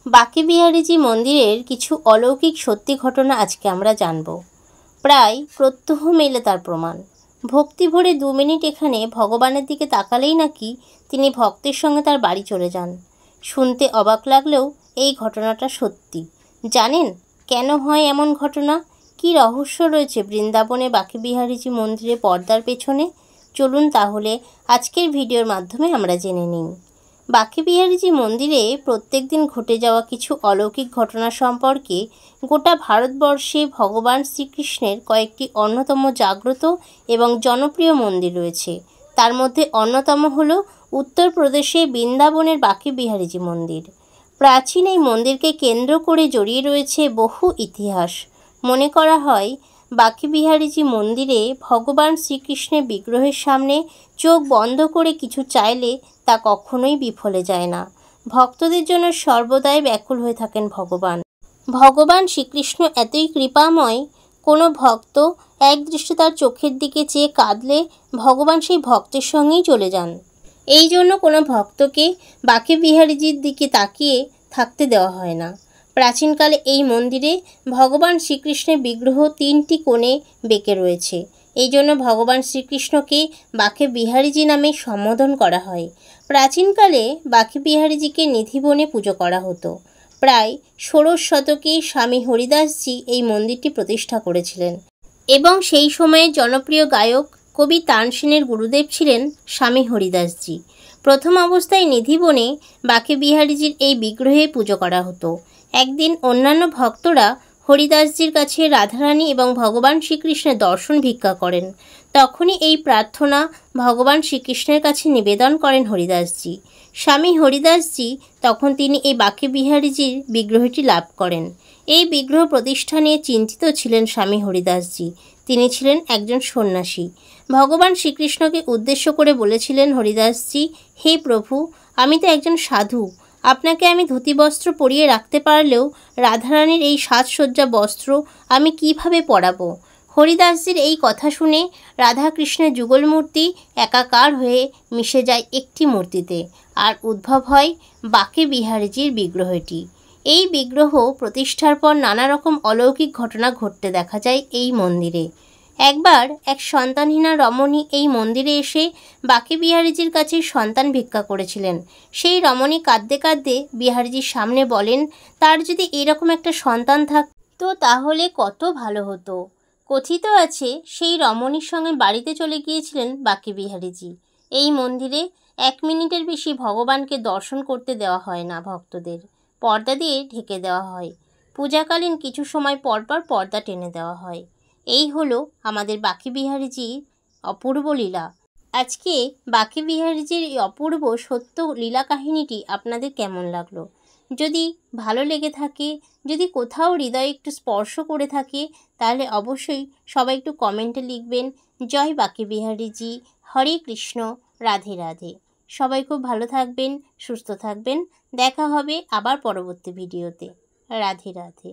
বাঁকে বিহারীজি মন্দিরের কিছু অলৌকিক সত্যি ঘটনা আজকে আমরা জানব। প্রায় প্রত্যহ মেলে তার প্রমাণ। ভক্তি ভরে 2 মিনিট এখানে ভগবানের দিকে তাকালেই নাকি তিনি ভক্তের সঙ্গে তার বাড়ি চলে যান। শুনতে অবাক লাগলেও এই ঘটনাটা সত্যি। জানেন কেন হয় এমন ঘটনা? কি রহস্য রয়েছে বৃন্দাবনে বাঁকে বিহারীজি মন্দিরে পর্দার পেছনে? চলুন তাহলে আজকের ভিডিওর মাধ্যমে আমরা জেনে নিই। বাঁকে বিহারীজি মন্দিরে প্রত্যেক দিন ঘটে যাওয়া কিছু অলৌকিক ঘটনা সম্পর্কে গোটা ভারতবর্ষে ভগবান শ্রীকৃষ্ণের কয়েকটি অন্যতম জাগ্রত এবং জনপ্রিয় মন্দির রয়েছে। তার মধ্যে অন্যতম হল উত্তরপ্রদেশে বৃন্দাবনের বাঁকে বিহারীজি মন্দির। প্রাচীন এই মন্দিরকে কেন্দ্র করে জড়িয়ে রয়েছে বহু ইতিহাস। মনে করা হয় বাঁকে বিহারীজি মন্দিরে ভগবান শ্রীকৃষ্ণের বিগ্রহের সামনে চোখ বন্ধ করে কিছু চাইলে তা কখনোই বিফলে যায় না। ভক্তদের জন্য সর্বদাই ব্যাকুল হয়ে থাকেন ভগবান। ভগবান শ্রীকৃষ্ণ এতই কৃপাময়, কোনো ভক্ত একদৃষ্টে তার চোখের দিকে চেয়ে কাঁদলে ভগবান সেই ভক্তের সঙ্গেই চলে যান। এই জন্য কোনো ভক্তকে বাঁকে বিহারীজির দিকে তাকিয়ে থাকতে দেওয়া হয় না। প্রাচীনকালে এই মন্দিরে ভগবান শ্রীকৃষ্ণের বিগ্রহ 3টি কোণে বেঁকে রয়েছে। এই জন্য ভগবান শ্রীকৃষ্ণকে বাঁকে বিহারীজি নামে সম্বোধন করা হয়। প্রাচীনকালে বাঁকে বিহারীজিকে নিধিবনে পুজো করা হতো। প্রায় 16শ শতকে স্বামী হরিদাসজি এই মন্দিরটি প্রতিষ্ঠা করেছিলেন এবং সেই সময়ে জনপ্রিয় গায়ক কবি তানসেনের গুরুদেব ছিলেন স্বামী হরিদাসজি। প্রথম অবস্থায় নিধিবনে বাঁকে বিহারীজির এই বিগ্রহে পুজো করা হতো। একদিন অন্যান্য ভক্তরা হরিদাসজির কাছে রাধারানী এবং ভগবান শ্রীকৃষ্ণের দর্শন ভিক্ষা করেন। তখনই এই প্রার্থনা ভগবান শ্রীকৃষ্ণের কাছে নিবেদন করেন হরিদাসজি। স্বামী হরিদাসজি তখন তিনি এই বাঁকে বিহারীজির বিগ্রহটি লাভ করেন। এই বিগ্রহ প্রতিষ্ঠা নিয়ে চিন্তিত ছিলেন স্বামী হরিদাসজি। তিনি ছিলেন একজন সন্ন্যাসী। ভগবান শ্রীকৃষ্ণকে উদ্দেশ্য করে বলেছিলেন হরিদাসজি, হে প্রভু, আমি তো একজন সাধু, আপনাকে আমি ধুতি বস্ত্র পরিয়ে রাখতে পারলেও রাধারানীর এই সাজসজ্জা বস্ত্র আমি কিভাবে পরাবো? হরিদাসজির এই কথা শুনে রাধাকৃষ্ণের যুগল মূর্তি একাকার হয়ে মিশে যায় একটি মূর্তিতে, আর উদ্ভব হয় বাঁকে বিহারীজির বিগ্রহটি। এই বিগ্রহ প্রতিষ্ঠার পর নানা রকম অলৌকিক ঘটনা ঘটতে দেখা যায় এই মন্দিরে। একবার এক সন্তানহীনা রমণী এই মন্দিরে এসে বাঁকে বিহারীজির কাছে সন্তান ভিক্ষা করেছিলেন। সেই রমণী কাঁদতে কাঁদতে বিহারীজির সামনে বলেন, তার যদি এরকম একটা সন্তান থাকতো তাহলে কত ভালো হতো। কথিত আছে সেই রমণীর সঙ্গে বাড়িতে চলে গিয়েছিলেন বাঁকে বিহারীজি। এই মন্দিরে 1 মিনিটের বেশি ভগবানকে দর্শন করতে দেওয়া হয় না ভক্তদের। পর্দা দিয়ে ঢেকে দেওয়া হয়। পূজাকালীন কিছু সময় পরপর পর্দা টেনে দেওয়া হয়। এই হলো আমাদের বাঁকে বিহারীজির অপূর্ব লীলা। আজকে বাঁকে বিহারীজির এই অপূর্ব সত্য লীলা কাহিনীটি আপনাদের কেমন লাগলো? যদি ভালো লেগে থাকে, যদি কোথাও হৃদয়ে একটু স্পর্শ করে থাকে, তাহলে অবশ্যই সবাই একটু কমেন্টে লিখবেন, জয় বাঁকে বিহারীজি, হরে কৃষ্ণ, রাধে রাধে। সবাই খুব ভালো থাকবেন, সুস্থ থাকবেন। দেখা হবে আবার পরবর্তী ভিডিওতে। রাধে রাধে।